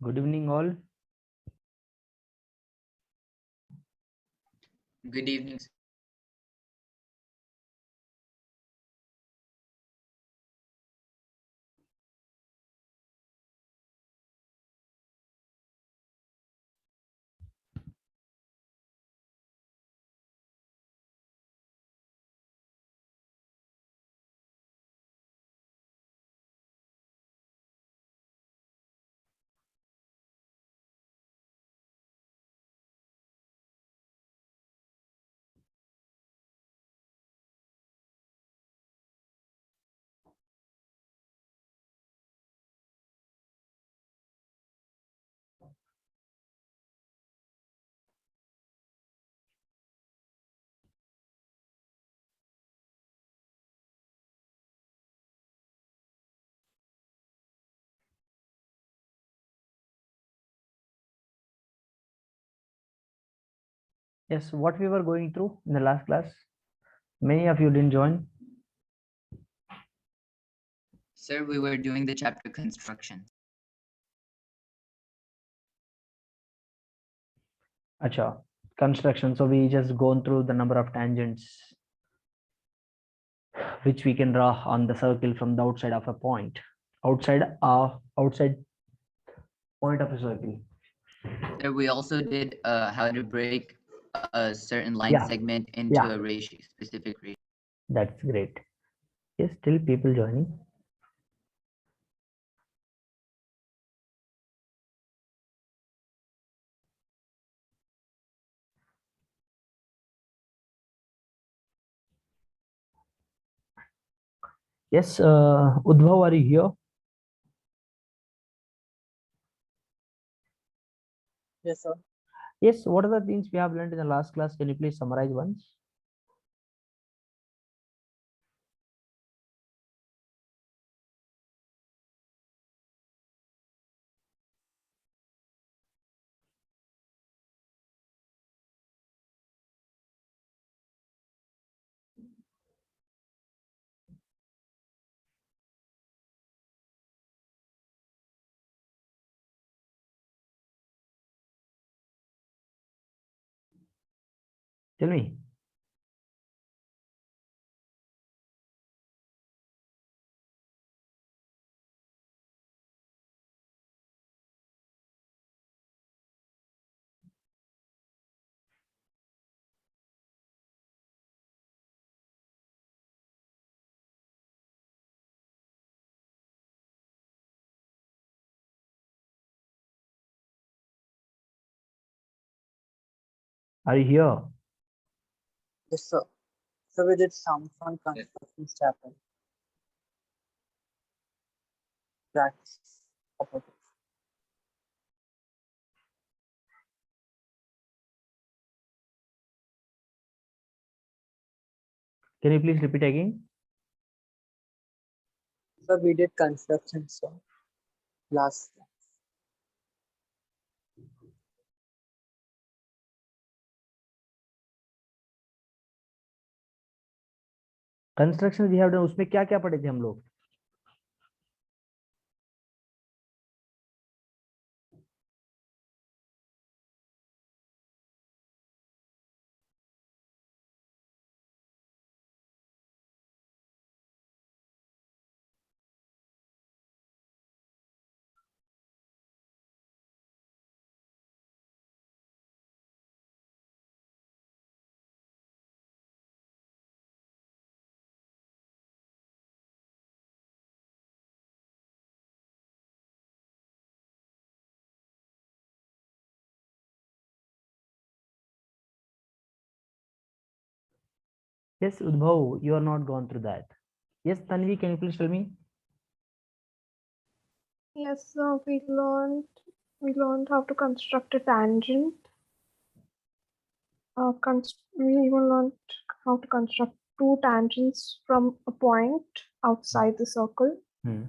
Good evening, all. Good evening. Yes, what we were going through in the last class. Many of you didn't join. Sir, we were doing the chapter construction. Acha, construction. So we just gone through the number of tangents which we can draw on the circle from the outside of a point. Outside point of a circle. Sir, we also did how to break a certain line Yeah. segment into Yeah. a ratio, specific ratio. That's great. Yes, still people joining. Yes, Udbhav, are you here? Yes, sir. Yes, what are the things we have learned in the last class? Can you please summarize once? Tell me. Are you here? Yes, sir. So we did some fun construction chapter. Practice. Opposite. Can you please repeat again? So we did construction, sir. Last. Construction we have done, उसमें क्या क्या पढ़े थे हम लोग? Yes, Udbhav, you are not gone through that. Yes, Tanvi, can you please tell me? Yes, so we learned how to construct a tangent. We even learned how to construct two tangents from a point outside the circle, Hmm.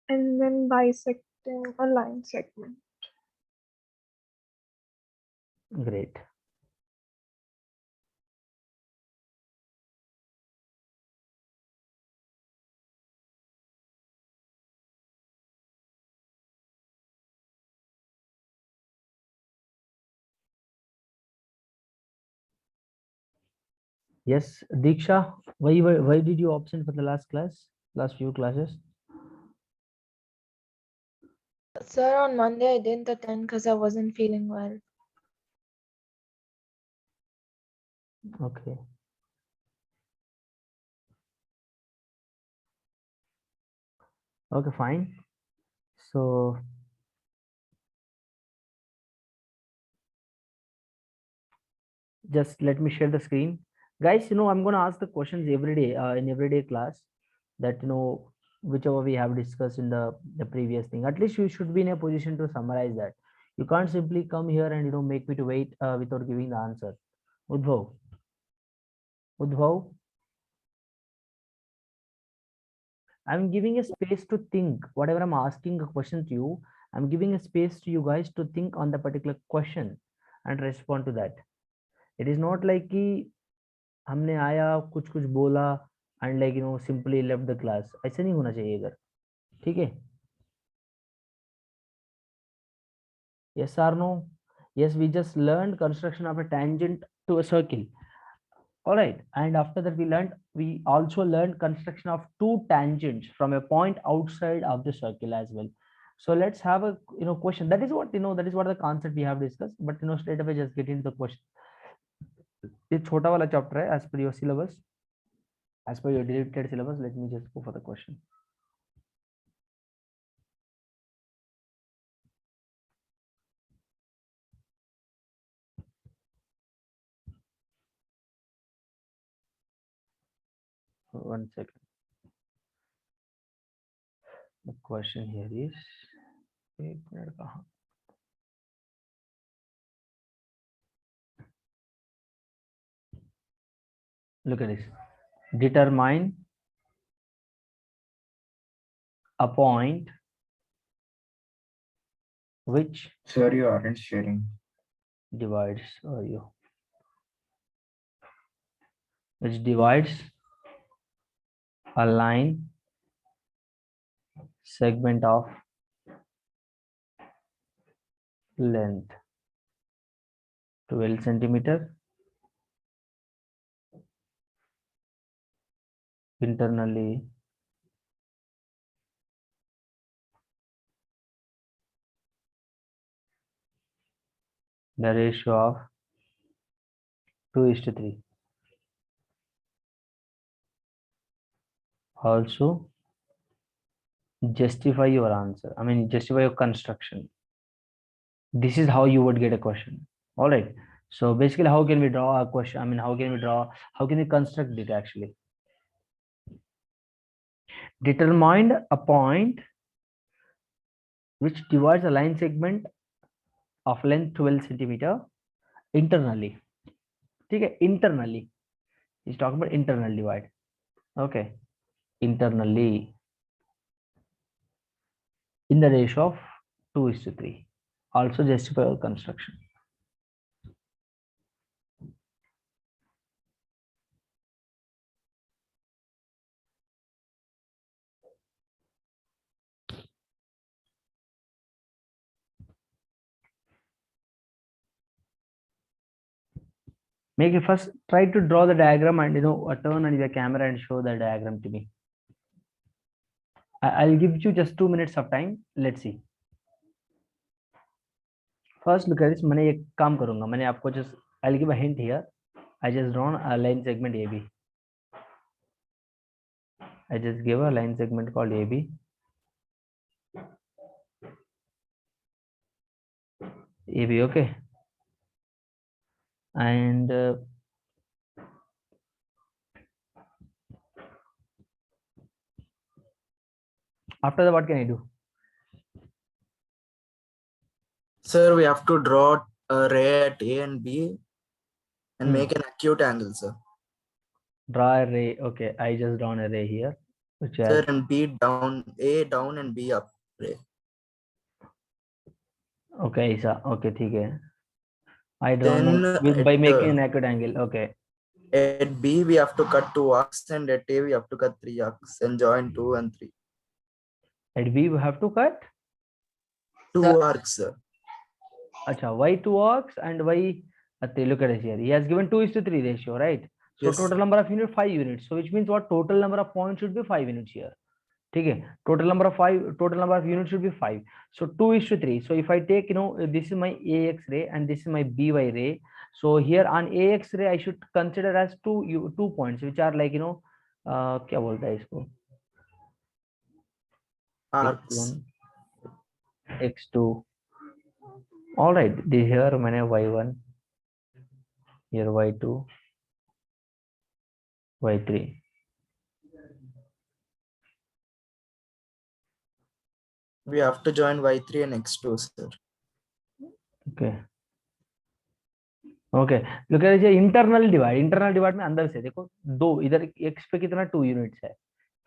and then bisecting a line segment. Great. Yes, Diksha, why did you absent for the last few classes? Sir, on Monday I didn't attend because I wasn't feeling well. Okay. Okay, fine. So just let me share the screen. Guys, I'm going to ask the questions every day in everyday class that, whichever we have discussed in the previous thing. At least you should be in a position to summarize that. You can't simply come here and, make me to wait without giving the answer. Udbhav. Udbhav. I'm giving a space to think. Whatever I'm asking a question to you, I'm giving a space to you guys to think on the particular question and respond to that. It is not like कि हमने आया कुछ कुछ बोला and like simply left the class. ऐसे नहीं होना चाहिए इधर. ठीक है? Yes or no? Yes, we just learned construction of a tangent to a circle. All right, and after that we also learned construction of two tangents from a point outside of the circle as well. So let's have a question. That is what that is what the concept we have discussed. But straight away just get into the question. ये छोटा वाला chapter है as per your syllabus, as per your deleted syllabus. Let me just go for the question. One second. The question here is, एक minute कहाँ? Look at this. Determine a point which Sir, you aren't sharing. divides which divides a line segment of length 12 centimeter internally the ratio of 2:3. Also justify your answer. I mean justify your construction. This is how you would get a question. All right. So basically, how can we draw a question? I mean, how can we construct it actually? Determine a point which divides a line segment of length 12 centimeter internally. Okay, internally. He's talking about internal divide. Okay, internally in the ratio of 2:3. Also justify your construction. Make it first, try to draw the diagram and turn on the camera and show the diagram to me. I'll give you just 2 minutes of time. Let's see. First look at this. मैंने एक काम करूँगा. मैंने आपको just I'll give a hint here. I just drawn a line segment AB. I just give a line segment called AB. AB, okay. And after that, what can I do? Sir, we have to draw a ray at A and B and make an acute angle, sir. Draw a ray. Okay, I just drawn a ray here. Which Sir, has, and B down, A down and B up ray. okay, so okay, ठीक है. I drawn Then by making an acute angle. Okay. At B we have to cut 2 arcs and at A we have to cut 3 arcs and join 2 and 3. At B we have to cut 2 arcs, sir. Acha, why 2 arcs and why 3? Look at it here. He has given 2:3 ratio, right? So Yes. total number of units 5 units. So which means what? Total number of points should be 5 units here. Okay. Total number of units should be 5. So 2:3. So if I take, this is my AX ray and this is my BY ray. So here on AX ray I should consider as 2 points which are like, क्या बोलता है इसको? Arcs. X1, X2. All right. Here मैंने Y1, here Y2, Y3. We have to join Y3 and X2, sir. Okay. Okay look at this internal divide में अंदर से देखो 2 इधर x पे कितना 2 यूनिट्स है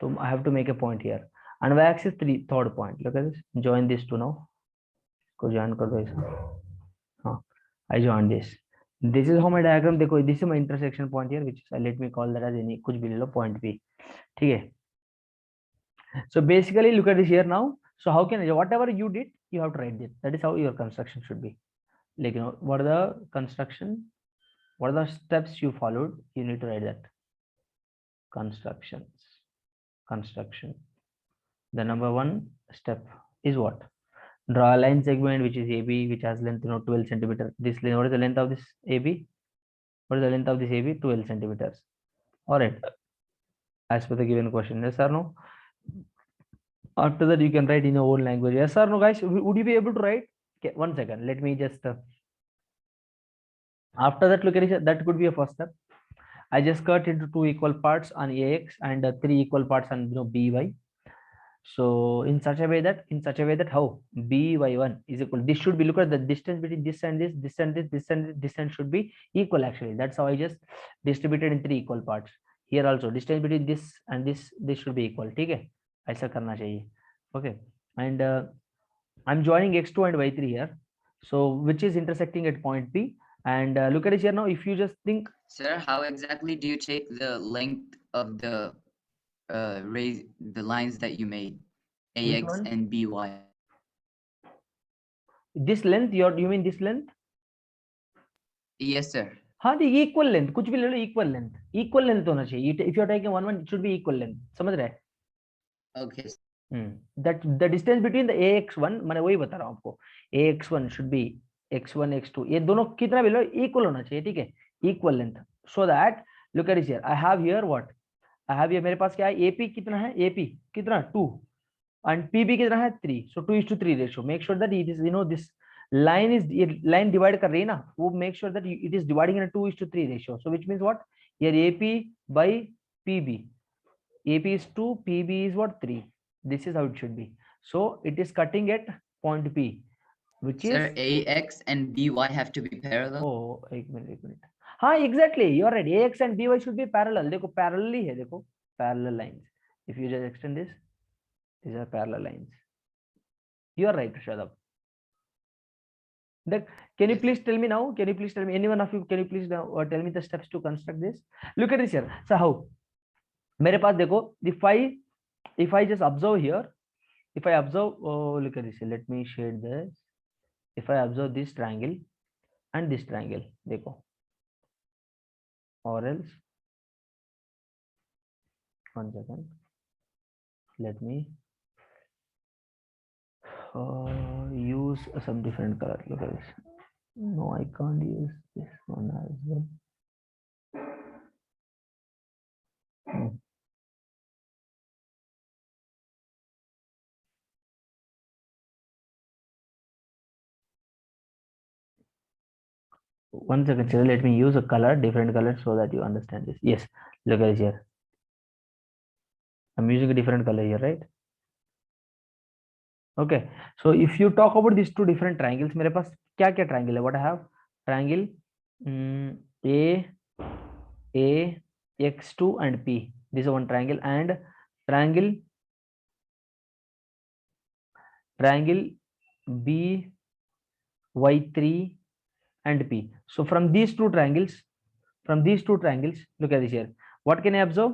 तो I have to make a point here and y axis 3 third point look at this join this to now को ज्वाइन कर दो इसे हां I join this is how my diagram देखो this is my intersection point here which is let me call that as any कुछ भी ले लो पॉइंट p ठीक है so basically look at this here now so how can whatever you did you have to write this that is how your construction should be like what are the construction what are the steps you followed you need to write that construction the number 1 step is what draw a line segment which is AB which has length 12 centimeter this what is the length of this AB what is the length of this AB 12 centimeters all right as per the given question yes or no after that you can write in your own language yes or no guys would you be able to write okay, one second let me just after that look at it that could be a first step I just cut into 2 equal parts on AX and 3 equal parts on BY so in such a way that how BY1 is equal this should be look at the distance between this and this and this distance should be equal actually that's how I just distributed in 3 equal parts here also distance between this and this should be equal ठीक है ऐसा करना चाहिए okay and I'm joining x2 and y3 here so which is intersecting at point P and look at it here now if you just think Sir, how exactly do you take the length of the the lines that you made Which AX one? and BY? this length you mean this length Yes, sir. हाँ the equal length कुछ भी ले लो equal length होना चाहिए if you are taking one it should be equal length समझ रहे हैं Okay. that the distance between the ax1 मैंने वही बता रहा हूँ आपको ax1 should be x1 x2 ये दोनों कितना भी लो इक्वल होना चाहिए ठीक है equal length so that look at it here I have here what I have here मेरे पास क्या है AP कितना है AP कितना 2 and PB कितना है 3 so 2:3 ratio make sure that it is this line is line divide कर रही है ना वो make sure that it is dividing in a 2:3 ratio so which means what here AP by PB AP is 2 PB is what 3 this is how it should be so it is cutting at point P which Sir, is AX and BY have to be parallel. oh एक minute हाँ exactly you're right AX and BY should be parallel देखो parallel ही है देखो parallel lines if you just extend this these are parallel lines you are right Shadab can you please tell me now can you please tell me anyone of you can you please now tell me the steps to construct this look at this here so how मेरे पास देखो if I just observe here if I observe oh look at this let me shade this if I observe this triangle and this triangle देखो or else one second let me use some different color look at this no I can't use this one as well one second sir, let me use a color different color so that you understand this yes look at this here I'm using a different color here right okay so if you talk about these two different triangles मेरे पास क्या क्या triangle है what I have triangle A x2 and P this is one triangle and triangle B y3 and P so from these two triangles look at this here what can I observe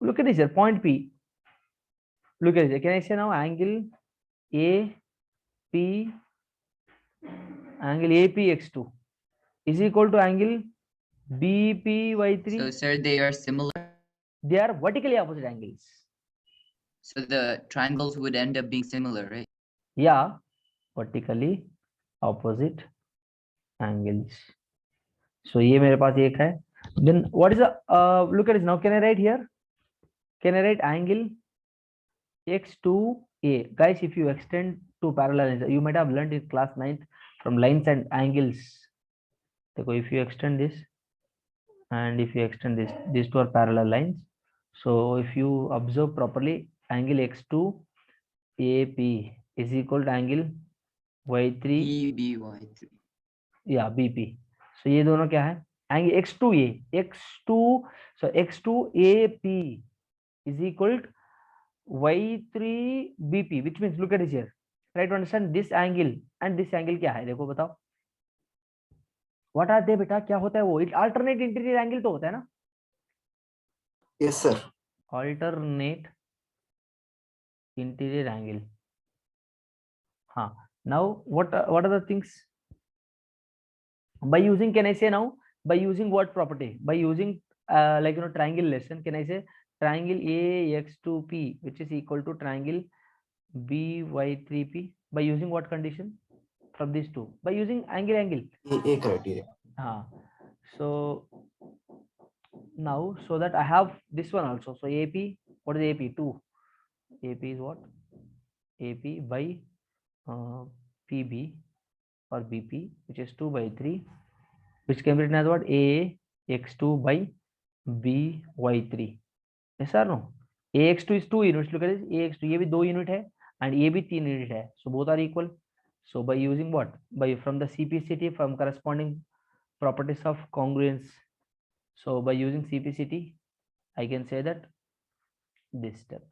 look at this here point P look at this here. Can I say now angle AP x2 is equal to angle BPY3. So, sir, they are similar. They are vertically opposite angles. So the triangles would end up being similar, right? Yeah, vertically opposite angles. So ये मेरे पास एक है. Then what is the look at this now? Can I write here? Can I write angle X2A? Guys, if you extend two parallel lines, you might have learned in class 9th from lines and angles. So if you extend this and if you extend this, these two are parallel lines. So if you observe properly, angle X2AP is equal to angle Y3. BBY3. Yeah, BP. So ये दोनों क्या है? Angle X2A, so X2AP is equal to Y3BP, which means look at this here. Try to understand this angle and this angle क्या है? देखो बताओ. What are they बेटा? क्या होता है वो? Alternate interior angle तो होता है ना? Yes, sir. Alternate interior angle. हाँ. Now what are the things? By using, can I say now? By using what property? By using triangle lesson, can I say triangle AX2P, which is equal to triangle BY3P? By using what condition? From these two, by using angle. A criteria. So now, so that I have this one also. So AP, what is AP? 2. AP is what? AP by PB or BP, which is 2/3, which can be written as what? AX2 by BY3. Yes or no? AX2 is 2 units. Look at this. AX2, ये भी 2 unit है and ये भी 3 unit है. So both are equal. So by using what? By from the CPCT, from corresponding properties of congruence. So by using CPCT, I can say that this step.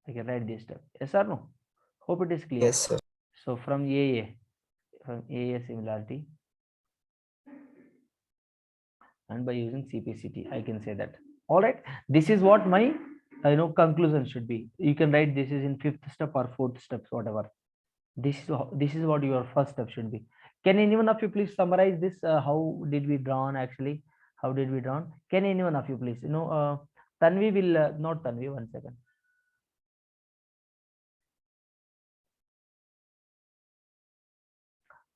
I can write this step. Yes or no? Hope it is clear. Yes, sir. So from AA similarity, and by using CPCT, I can say that. All right. This is what my conclusion should be. You can write this is in 5th step or 4th steps, whatever. This is what your first step should be. Can anyone of you please summarize this? How did we drawn actually? How did we drawn? Can anyone of you please? Tanvi will not Tanvi. 1 second.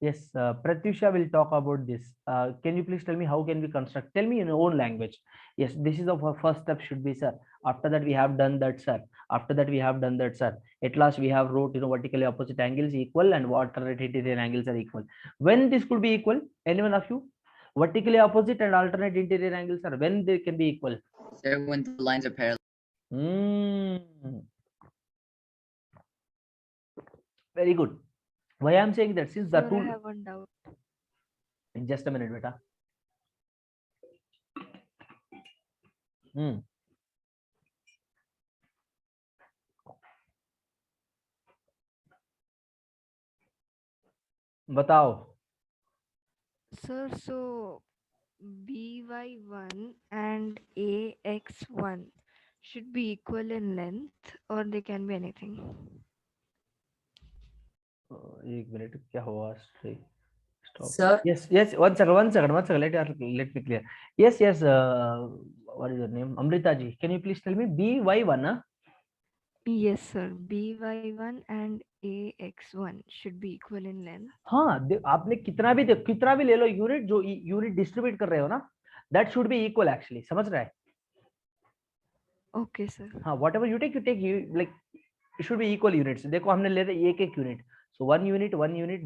Yes, Pratyusha will talk about this. Can you please tell me how can we construct? Tell me in your own language. Yes, this is our first step should be, sir. After that we have done that, sir. After that we have done that, sir. At last we have wrote vertically opposite angles equal and alternate interior angles are equal. When this could be equal? Anyone of you? Vertically opposite and alternate interior angles are when they can be equal? Sir, when the lines are parallel. Very good. Why I'm saying that, since the Sir, I tool. have one doubt. Just a minute, beta. बताओ. Sir, so BY1 and AX1 should be equal in length or they can be anything? एक minute क्या हुआ? Stop. Sir. Yes. 1 second. Let me clear. Yes. What is your name? Amrita ji. Can you please tell me BY1? Huh? Yes, sir. BY1 and AX1 should be equal in length. हाँ, आपने कितना भी ले लो unit, जो unit distribute कर रहे हो ना, that should be equal actually. समझ रहा है? Okay, sir. हाँ, whatever you take like it should be equal units. देखो हमने ले रहे एक unit. So 1 unit, 2 unit,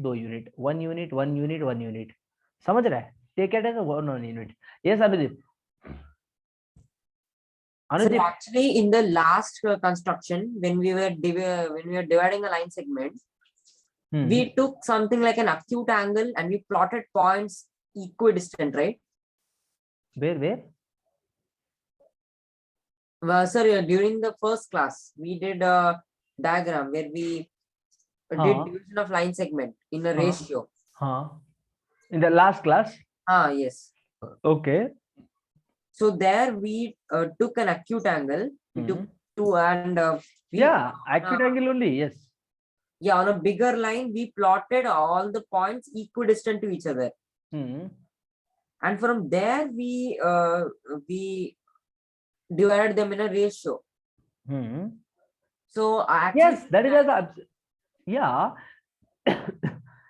1 unit, 1 unit, 1 unit. समझ रहा है? Take it as a 1 unit. Yes, Anudip. So actually, in the last construction, when we were dividing a line segment, we took something like an acute angle and we plotted points equidistant, right? Where? Well, sir, during the first class, we did a diagram where we did division of line segment in a ratio. In the last class? Yes. Okay. So there we took an acute angle. We took 2 and acute angle only. Yes. Yeah, on a bigger line, we plotted all the points equidistant to each other. and from there we divided them in a ratio. Hmm. So actually, Yes, that is yeah.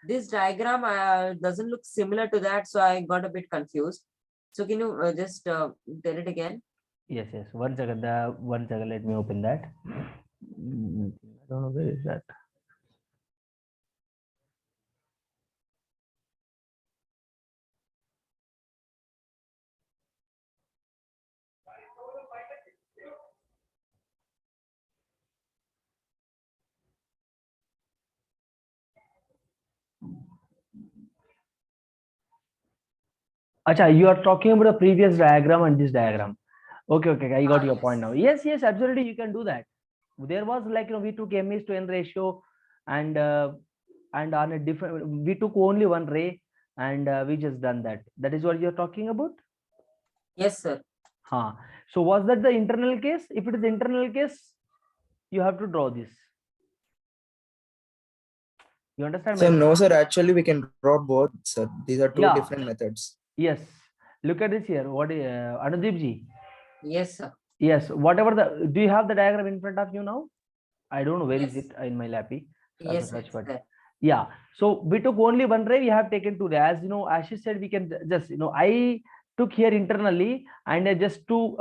this diagram doesn't look similar to that, so I got a bit confused. So can you just tell it again? Yes, yes. 1 second. 1 second. Let me open that. I don't know where is that. Acha, you are talking about the previous diagram and this diagram. Okay, okay, I got your point now. Yes, yes, absolutely, you can do that. There was like, we took MEs to N ratio, and on a different, we took only one ray, and we just done that. That is what you're talking about. Yes, sir. Huh. So was that the internal case? If it is internal case, you have to draw this. You understand? Sir, my no, sir. Actually, we can draw both, sir. These are two Yeah. different methods. Yes. Look at this here. What is Anudeep ji? Yes, sir. Yes. Whatever the. Do you have the diagram in front of you now? I don't know where is Yes. it in my lappy. Yes, Search, it's but there. yeah. So we took only one ray. We have taken two rays. As you know, Ashish said, we can just I took here internally and I just two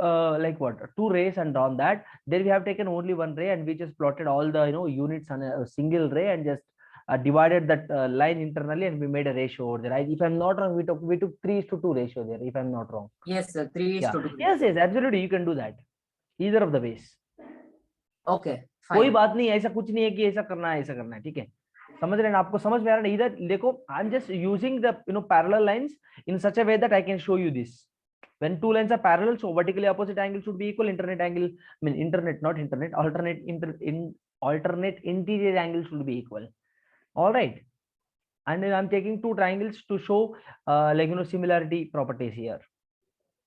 like what 2 rays and on that. Then we have taken only one ray and we just plotted all the units on a single ray and just divided that line internally and we made a ratio over there. If I'm not wrong, we took 3:2 ratio there. If I'm not wrong. Yes, sir. 3 is Yeah. to 2. Yes, yes, absolutely. You can do that. Either of the ways. Okay. कोई Fine. बात नहीं, ऐसा कुछ नहीं है कि ऐसा करना है, ठीक है. समझ रहे हैं आपको? समझ में आ रहा है? इधर देखो, I am just using the parallel lines in such a way that I can show you this. When two lines are parallel, so vertically opposite angle should be equal. Alternate interior angle should be equal. All right. And then I'm taking two triangles to show similarity properties here.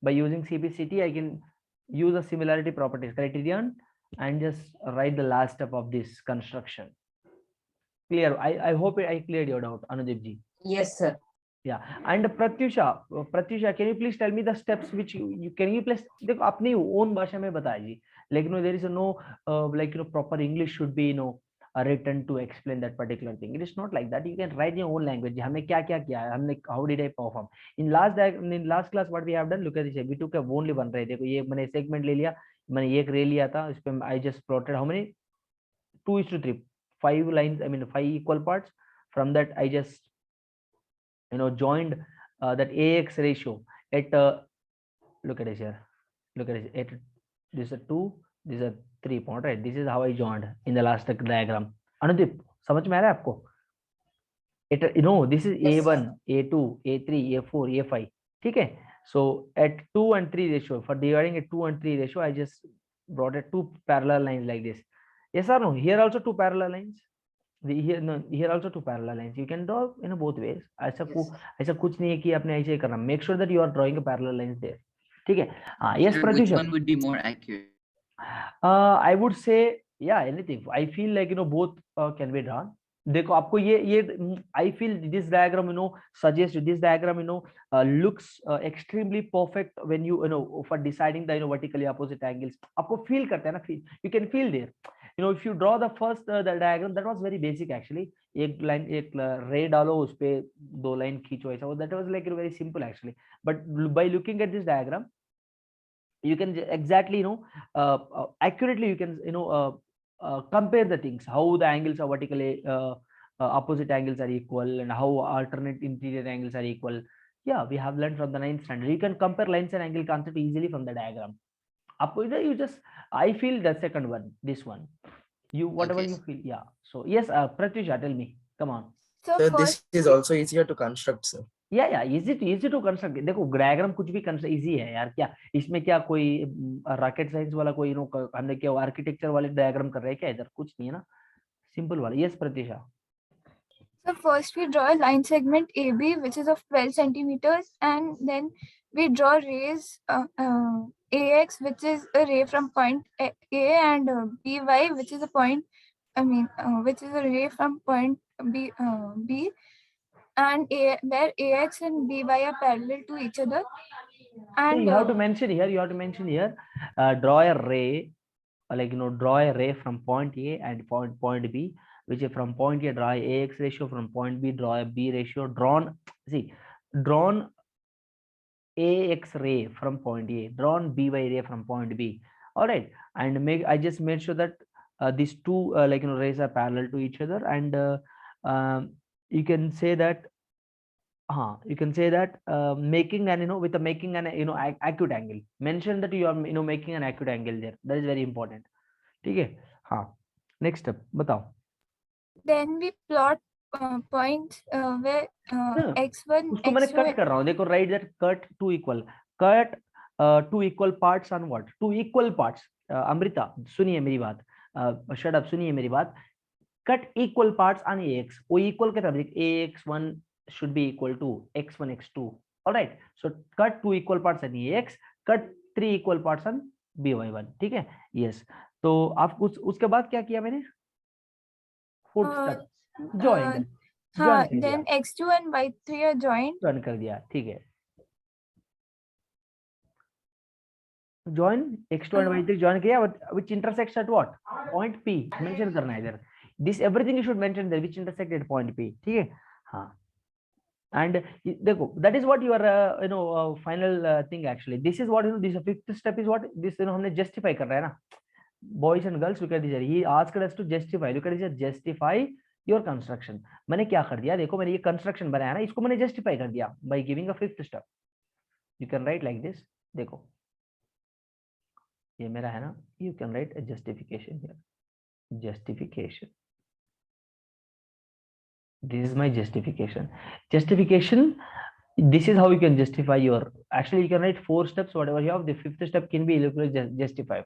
By using CPCT, I can use a similarity properties criterion and just write the last step of this construction. Clear? I hope I cleared your doubt, Anudeep ji. Yes, sir. Yeah. And Pratyusha, can you please tell me the steps which you can you please देखो अपनी own भाषा में बताइए. Like there is no proper English should be written to explain that particular thing. It is not like that. You can write in your own language. हमने क्या क्या किया है, हमने how did I perform in last class what we have done. Look at this. We took only one ray. देखो ये मैंने segment ले लिया, मैंने एक ray लिया था, इस पे I just plotted how many 2:3 5 lines. I mean 5 equal parts. From that I just joined that AX ratio at look at it here. Look at it. At this is 2, this is 3 point, right? This is how I joined in the last diagram. Anudeep, समझ में आ रहा है आपको? This is Yes, A1, A2, A3, A4, A5. ठीक है? So at 2 and 3 ratio, for dividing a 2 and 3 ratio, I just brought a 2 parallel lines like this. Yes or no? Here also 2 parallel lines. Here also 2 parallel lines. You can draw in both ways. ऐसा कुछ नहीं है कि आपने ऐसे ही करना. Make sure that you are drawing a parallel lines there. ठीक है? Yes, Sir, which Pratyusha. one would be more accurate? I would say anything. I feel like both can be drawn. देखो आपको ये I feel this diagram suggest this diagram looks extremely perfect when you for deciding the vertically opposite angles. आपको feel करता है ना, feel. You can feel there. If you draw the first the diagram, that was very basic actually. एक line एक ray डालो उस पे 2 line खींचो ऐसा. That was like very simple actually. But by looking at this diagram, you can exactly accurately you can compare the things, how the angles are vertically opposite angles are equal and how alternate interior angles are equal. Yeah, we have learned from the 9th standard. You can compare lines and angle concept easily from the diagram. You just I feel the second one, this one, you whatever Okay, you sir. feel. Yeah. So yes, Pratyusha, tell me, come on. So Sir, first, this is also easier to construct, sir. या easy to construct. देखो diagram कुछ भी construct easy है यार. क्या इसमें क्या कोई रॉकेट साइंस वाला कोई हमने क्या आर्किटेक्चर वाले डायग्राम कर रहे हैं क्या? इधर कुछ नहीं है ना, सिंपल वाला. Yes Pratiksha. so first we draw a line segment AB which is of 12 centimeters, and then we draw rays AX which is a ray from point A, and BY which is a point which is a ray from point B. and where AX and BY are parallel to each other. So And you have to mention here, draw a ray, draw a ray from point A and point B, which is from point A, draw a AX ratio, from point B, draw a B ratio, drawn AX ray from point A, drawn BY ray from point B. All right, and I just made sure that these two rays are parallel to each other, and you can say that making an with a making an acute angle. Mention that you are making an acute angle there. That is very important. ठीक है? हाँ. Next step बताओ. then we plot points where x1 उसको मैंने x2 cut कर रहा हूँ. देखो, write that cut two equal parts on what? Two equal parts. Amrita सुनिए मेरी बात. Shut up, सुनिए मेरी बात. Cut equal parts on ax. वो equal के तरफ ax1 should be equal to x1 x2. All right. So cut two equal parts on ax. Cut three equal parts on by1. ठीक है? Yes. तो आप उसके बाद क्या किया मैंने? Fourth step. Joined. हाँ, Join कर then दिया. x2 and y3 are joined. Join कर दिया. ठीक है. Join x2 and y3 join किया, which intersects at what? Point P. Mention करना है इधर. This everything you should mention there, which intersect at point P. ठीक है? हाँ. And देखो, that is what your final thing actually. This is what this fifth step is what this हमने justify कर रहा है ना. Boys and girls, look at this. He asked us to justify. Look at this. Justify your construction. मैंने क्या कर दिया? देखो, मैंने ये construction बनाया ना, इसको मैंने justify कर दिया by giving a fifth step. You can write like this. देखो, ये मेरा है ना. You can write a justification here. Justification. This is my justification. Justification. This is how you can justify your. Actually, you can write 4 steps. Whatever you have, the fifth step can be justify.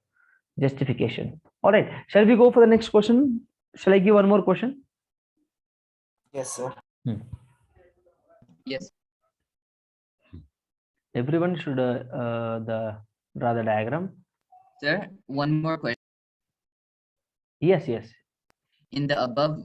Justification. All right. Shall we go for the next question? Shall I give one more question? Yes, sir. Yes. Everyone should draw the diagram. Sir, one more question. Yes, yes. In the above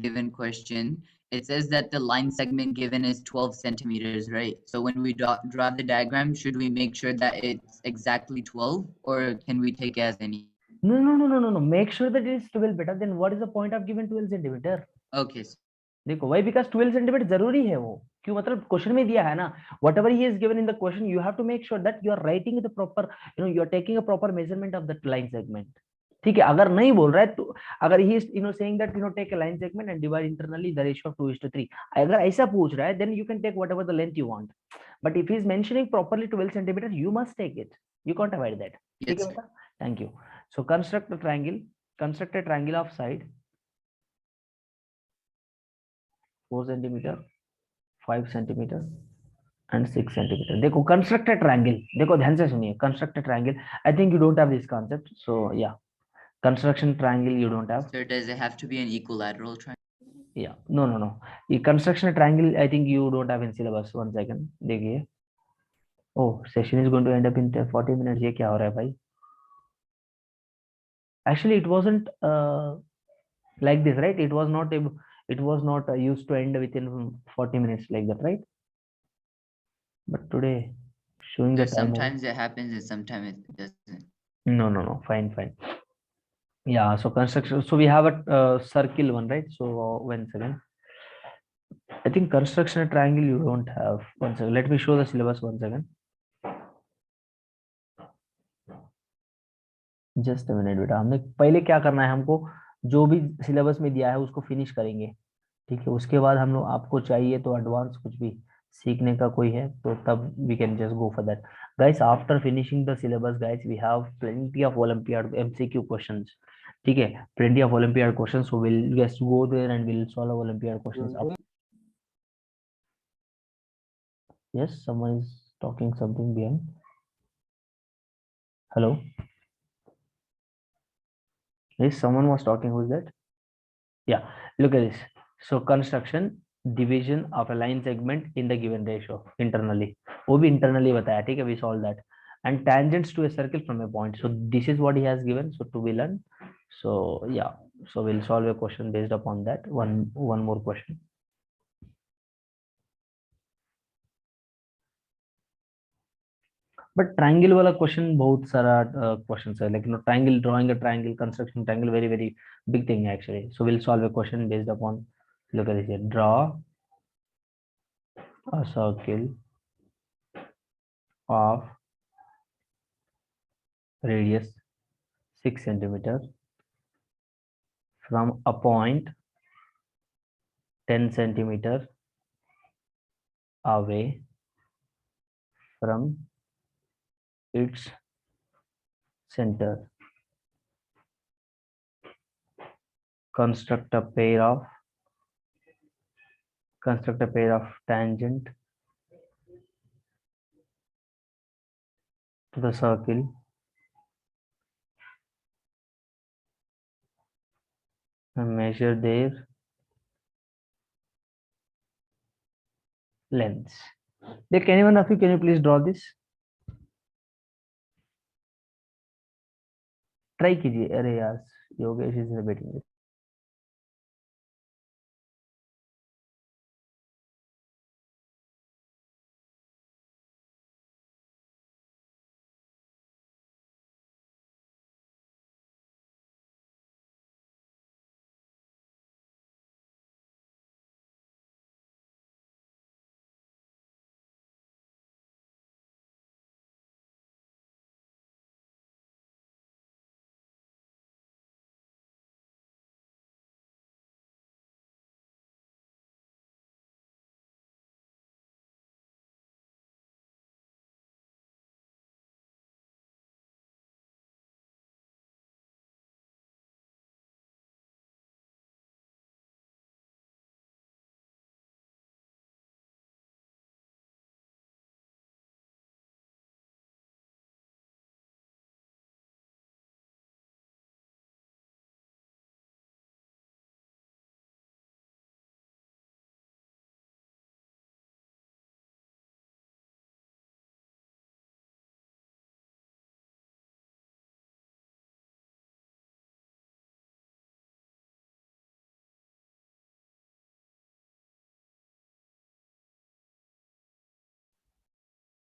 given question, it says that the line segment given is 12 centimeters, right? So when we draw the diagram, should we make sure that it's exactly 12, or can we take as any? No. Make sure that it is 12 better. Then what is the point of given 12 centimeter? Okay. देखो, why? Because 12 centimeter जरूरी है वो. क्यों? मतलब question में दिया है ना. Whatever he is given in the question, you have to make sure that you are writing the proper, you are taking a proper measurement of that line segment. ठीक है? अगर नहीं बोल रहा है तो, अगर he is saying that take a line segment and divide internally the ratio of 2:3. अगर ऐसा पूछ रहा है, then you can take whatever the length you want. But if he is mentioning properly 12 centimeter, you must take it. You can't avoid that. ठीक है बेटा? Thank you. So construct a triangle. Construct a triangle of side 4 centimeter, 5 centimeter and 6 centimeter. देखो, construct a triangle. देखो ध्यान से सुनिए. Construct a triangle. I think you don't have this concept. So yeah, construction triangle you don't have. Sir, does it have to be an equilateral triangle? Yeah, no. ये construction triangle I think you don't have in syllabus. One second. देखिए. Oh, session is going to end up in 40 minutes. ये क्या हो रहा है भाई? Actually, it wasn't like this, right? It was not used to end within 40 minutes like that, right? But today, showing the time. Sometimes it happens and sometimes it doesn't. No. Fine. Yeah. So construction. So we have a circle one, right? So one second. I think construction triangle you don't have. One second. Let me show the syllabus. One second. Just a minute बेटा. हमने पहले क्या करना है, हमको जो भी syllabus में दिया है उसको फिनिश करेंगे. ठीक है? उसके बाद हम लोग, आपको चाहिए तो एडवांस कुछ भी सीखने का कोई है तो तब we can just go for that. Guys, after finishing the syllabus, guys, we have plenty of Olympiad MCQ questions. ठीक है? Plenty of Olympiad questions. So we'll just go there and we'll solve Olympiad questions. Yes, someone is talking something behind. Hello. Yes, someone was talking. Who's that? Yeah, look at this. So construction, division of a line segment in the given ratio internally. वो भी internally बताया. ठीक है? We solve that. And tangents to a circle from a point. So this is what he has given. So to be learned. So yeah. So we'll solve a question based upon that. One more question. But triangle वाला question बहुत सारा question है, लेकिन triangle, drawing a triangle, construction triangle, very very big thing actually. So we'll solve a question based upon, look at this here, draw a circle of radius 6 centimeter from a point 10 centimeter away from its center. Construct a pair of tangent to the circle and measure their lengths. Like, anyone of you, can you please draw this? Try कीजिए. अरे यार, Yogesh is repeating it.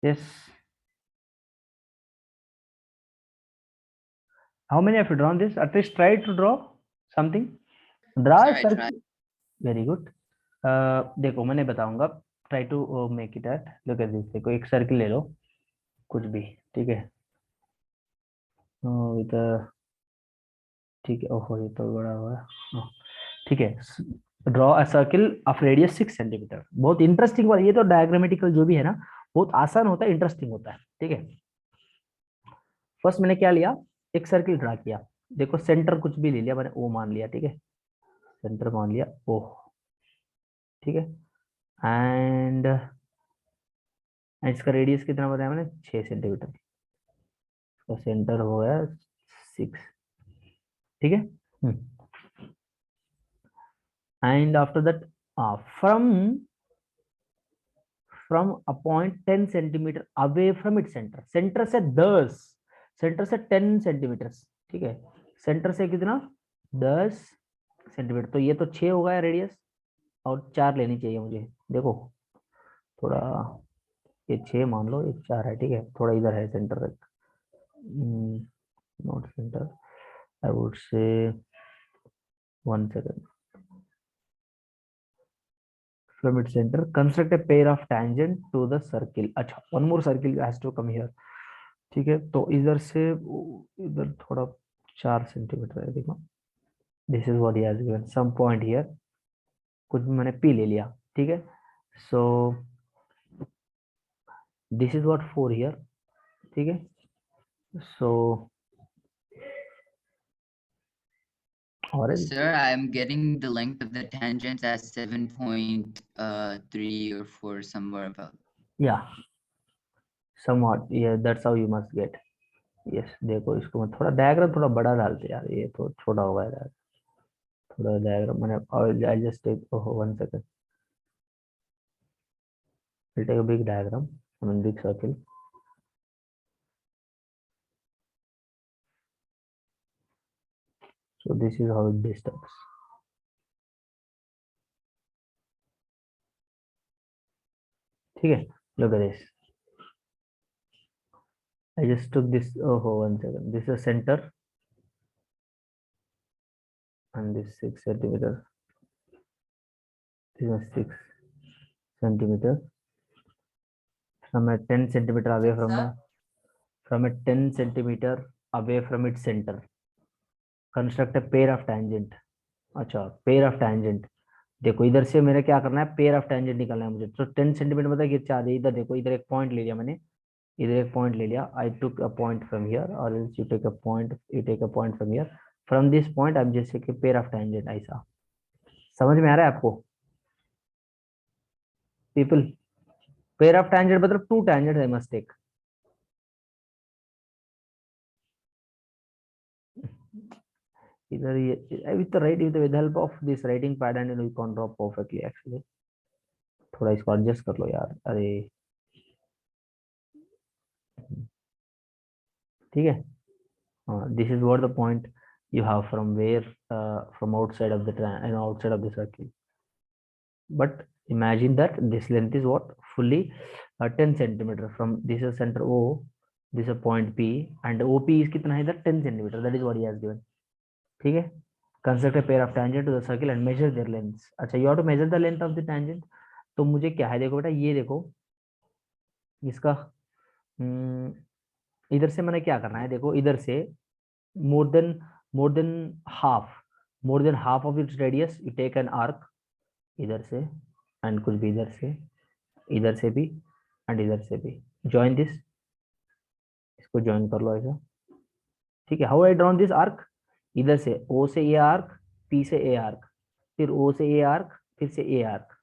Yes. How many have you drawn this? At least try to draw something. Draw Sir, a I circle. tried. Very good. देखो मैंने बताऊंगा. Try to make it at. Look at this. देखो एक circle ले लो, कुछ भी, ठीक है. with a, ठीक है. ओहो, ये तो बड़ा हुआ है. ठीक है. Draw a circle of radius 6 centimetre. बहुत इंटरेस्टिंग वाला, ये तो डायग्रामेटिकल जो भी है ना, बहुत आसान होता है, इंटरेस्टिंग होता है. ठीक है. फर्स्ट मैंने क्या लिया, एक सर्किल ड्रा किया. देखो सेंटर कुछ भी ले लिया मैंने, ओ मान लिया. ठीक है, सेंटर मान लिया ओ. ठीक है. एंड इसका रेडियस कितना बताया मैंने, 6 सेंटीमीटर. इसका सेंटर हो गया 6. ठीक है. And after that from a point 10 centimetre away from it centre. Centre से 10 सेंटीमीटर. ठीक है, सेंटर से कितना, 10 सेंटीमीटर. तो ये तो 6 हो गया रेडियस, और 4 लेनी चाहिए मुझे. देखो थोड़ा, ये 6 मान लो, ये 4 है. ठीक है, थोड़ा इधर है सेंटर तक. Not centre, I would say 1 second. from its center, construct a pair of tangent to the circle. अच्छा, one more circle has to come here. ठीक है, तो इधर से इधर थोड़ा 4 सेंटीमीटर है. देखो, this is what he has given, some point here. कुछ भी मैंने पी ले लिया. ठीक है. So this is what 4 here. ठीक है. सो और Sir, I'm getting the length of the tangents as 7.3 or 4, somewhere about. yeah, somewhat, yeah, that's how you must get. yes, देखो इसको मैं थोड़ा डायग्राम थोड़ा बड़ा डालते यार, ये तो छोटा होगा यार. थोड़ा डायग्राम मैंने, I'll just take, oh, 1 second. I'll take a big diagram, I mean big circle. So this is how it disturbs. ठीक है, look at this. I just took this. Oh, 1 second. This is center, and this 6 centimeter. This is 6 centimeter. From a 10 centimeter away from Sir? from a 10 centimeter away from its center. Construct a pair of tangent. अच्छा, pair of tangent. देखो इधर से मेरे क्या करना है, pair of tangent निकालना है मुझे. तो 10 सेंटीमीटर मतलब कि 4 है. इधर देखो, इधर एक पॉइंट ले लिया मैंने, इधर एक पॉइंट ले लिया. I took a point from here, और else you take a point, you take a point from here. From this point अब जैसे कि पेयर ऑफ टेंजेंट, ऐसा समझ में आ रहा है आपको पीपल? पेयर ऑफ टेंजेंट मतलब 2 टेंजेंट आई मस्ट टेक. इधर ये with the help of this writing pattern, you can draw perfectly actually. थोड़ा इसको एडजस्ट कर लो यार. अरे ठीक है. This is what the point you have from where from outside of the outside of the circle. But imagine that this length is what, fully 10 centimeter. From this is center O, this is a point P, and OP is कितना है इधर, 10 centimeter. That is what he has given. ठीक है. Construct a pair of tangent to the circle and measure their lengths. अच्छा, you have to measure the length of the tangent. तो मुझे क्या है, देखो बेटा, ये देखो इसका इधर से मैंने क्या करना है, देखो इधर से more than half of its radius, you take an arc इधर से, and कुछ भी इधर से भी, and इधर से भी. Join this, इसको join कर लो ऐसा. ठीक है. How I drawn this arc? इधर से O से A arc, P से A arc, फिर O से A arc, फिर से A arc.